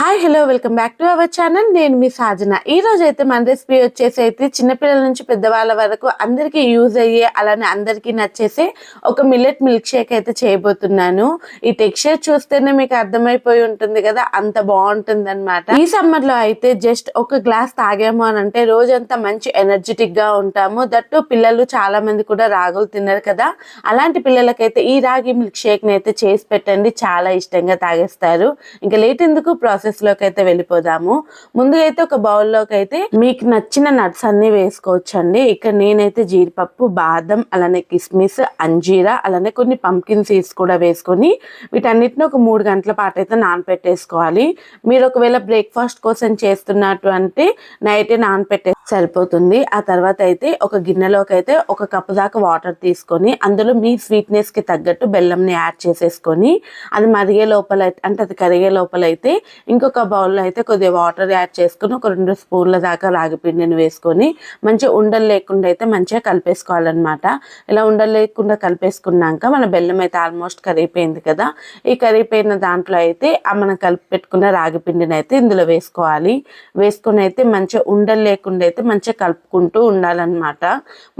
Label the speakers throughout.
Speaker 1: Hi hello welcome back to our channel. నేను మీ సాజన. ఈ రోజు అయితే మన రెసిపీ వచ్చేసి అయితే చిన్నపిల్లల నుంచి పెద్దవాళ్ళ వరకు అందరికీ యూజ్ అయ్యే అలానే అందరికీ నచ్చేసే ఒక మిల్లెట్ మిల్క్ షేక్ అయితే చేయబోతున్నాను. ఈ టెక్స్చర్ చూస్తేనే మీకు అర్థమైపోయి ఉంటుంది కదా, అంత బాగుంటుంది అనమాట. ఈ సమ్మర్ లో అయితే జస్ట్ ఒక గ్లాస్ తాగాము అని అంటే రోజంతా మంచి ఎనర్జెటిక్ గా ఉంటాము. దట్టు పిల్లలు చాలా మంది కూడా రాగులు తిన్నారు కదా, అలాంటి పిల్లలకైతే ఈ రాగి మిల్క్ షేక్ ని అయితే చేసి పెట్టండి, చాలా ఇష్టంగా తాగేస్తారు. ఇంకా లేట్ ఎందుకు, ప్రాసెస్ లోకి అయితే వెళ్ళిపోదాము. ముందుగా అయితే ఒక బౌల్లోకి అయితే మీకు నచ్చిన నట్స్ అన్ని వేసుకోవచ్చండి. ఇక్కడ నేనైతే జీడిపప్పు, బాదం, అలానే కిస్మిస్, అంజీరా, అలానే కొన్ని పంకిన్ సీడ్స్ కూడా వేసుకొని వీటన్నిటిని ఒక 3 గంటల పాటు అయితే నానపెట్టేసుకోవాలి. మీరు ఒకవేళ బ్రేక్ఫాస్ట్ కోసం చేస్తున్నట్టు అంటే నైటే నానపెట్టే సరిపోతుంది. ఆ తర్వాత అయితే ఒక గిన్నెలోకి అయితే 1 కప్పు దాకా వాటర్ తీసుకొని అందులో మీ స్వీట్నెస్ కి తగ్గట్టు బెల్లంని యాడ్ చేసేసుకొని అది మరిగే లోపల అంటే అది కరిగే లోపల అయితే ఇంకొక బౌల్లో అయితే కొద్దిగా వాటర్ యాడ్ చేసుకొని ఒక 2 స్పూన్ల దాకా రాగి పిండిని వేసుకొని మంచిగా ఉండలు లేకుండా అయితే మంచిగా కలిపేసుకోవాలన్నమాట. ఇలా ఉండలు లేకుండా కలిపేసుకున్నాక మన బెల్లం అయితే ఆల్మోస్ట్ కరిగిపోయింది కదా, ఈ కరిగిపోయిన దాంట్లో అయితే మనం కలిపి పెట్టుకున్న రాగి పిండిని అయితే ఇందులో వేసుకోవాలి. వేసుకొని అయితే మంచిగా ఉండలు లేకుండా అయితే మంచిగా కలుపుకుంటూ ఉండాలన్నమాట.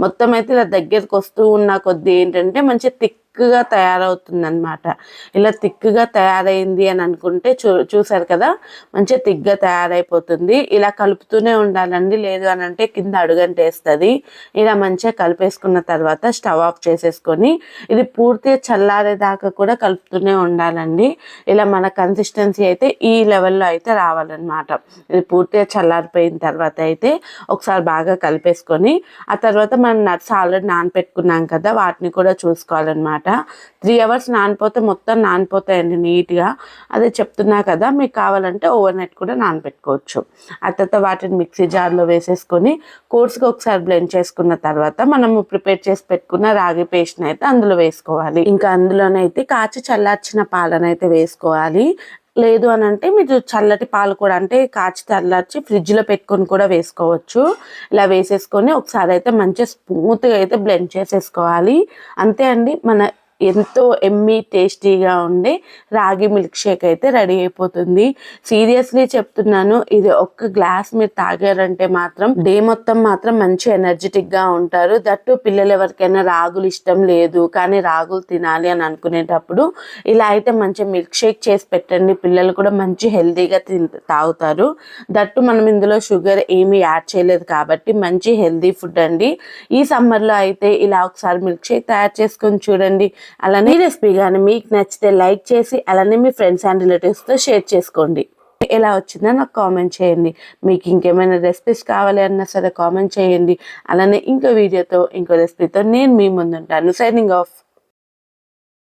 Speaker 1: మొత్తం అయితే ఇలా దగ్గరకు వస్తూ ఉన్న కొద్ది ఏంటంటే మంచిగా థిక్గా తయారవుతుంది అనమాట. ఇలా థిక్గా తయారైంది అని అనుకుంటే చూసారు కదా, మంచిగా థిక్గా తయారైపోతుంది. ఇలా కలుపుతూనే ఉండాలండి, లేదు అని అంటే కింద అడుగంటేస్తుంది. ఇలా మంచిగా కలిపేసుకున్న తర్వాత స్టవ్ ఆఫ్ చేసేసుకొని ఇది పూర్తిగా చల్లారేదాకా కూడా కలుపుతూనే ఉండాలండి. ఇలా మన కన్సిస్టెన్సీ అయితే ఈ లెవెల్లో అయితే రావాలన్నమాట. ఇది పూర్తిగా చల్లారిపోయిన తర్వాత అయితే ఒకసారి బాగా కలిపేసుకొని ఆ తర్వాత మనం నట్స్ ఆల్రెడీ నానపెట్టుకున్నాం కదా, వాటిని కూడా చూసుకోవాలన్నమాట. 3 అవర్స్ నానిపోతే మొత్తం నానిపోతాయండి నీట్గా. అదే చెప్తున్నా కదా, మీకు కావాలంటే ఓవర్ నైట్ కూడా నానపెట్టుకోవచ్చు. ఆ తర్వాత వాటిని మిక్సీ జార్లో వేసేసుకొని కోర్స్గా ఒకసారి బ్లెండ్ చేసుకున్న తర్వాత మనము ప్రిపేర్ చేసి పెట్టుకున్న రాగి పేస్ట్ని అయితే అందులో వేసుకోవాలి. ఇంకా అందులోనైతే కాచి చల్లార్చిన పాలనైతే వేసుకోవాలి. లేదు అని అంటే మీరు చల్లటి పాలు కూడా అంటే కాచి చల్లార్చి ఫ్రిడ్జ్లో పెట్టుకొని కూడా వేసుకోవచ్చు. ఇలా వేసేసుకొని ఒకసారి అయితే మంచిగా స్మూత్గా అయితే బ్లెండ్ చేసేసుకోవాలి. అంతే అండి, మన ఎంతో ఎమ్మీ టేస్టీగా ఉండే రాగి మిల్క్ షేక్ అయితే రెడీ అయిపోతుంది. సీరియస్లీ చెప్తున్నాను, ఇది ఒక్క గ్లాస్ మీరు తాగారంటే మాత్రం డే మొత్తం మాత్రం మంచి ఎనర్జెటిక్గా ఉంటారు. దట్టు పిల్లలు ఎవరికైనా రాగులు ఇష్టం లేదు కానీ రాగులు తినాలి అని అనుకునేటప్పుడు ఇలా అయితే మంచి మిల్క్ షేక్ చేసి పెట్టండి, పిల్లలు కూడా మంచి హెల్తీగా తాగుతారు. దట్టు మనం ఇందులో షుగర్ ఏమీ యాడ్ చేయలేదు కాబట్టి మంచి హెల్తీ ఫుడ్ అండి. ఈ సమ్మర్లో అయితే ఇలా ఒకసారి మిల్క్ షేక్ తయారు చేసుకొని చూడండి. అలానే ఈ రెసిపీ కానీ మీకు నచ్చితే లైక్ చేసి అలానే మీ ఫ్రెండ్స్ అండ్ రిలేటివ్స్తో షేర్ చేసుకోండి. ఎలా వచ్చిందో నాకు కామెంట్ చేయండి. మీకు ఇంకేమైనా రెసిపీస్ కావాలి అన్నా సరే కామెంట్ చేయండి. అలానే ఇంకో వీడియోతో ఇంకో రెసిపీతో నేను మీ ముందుంటాను. Signing of.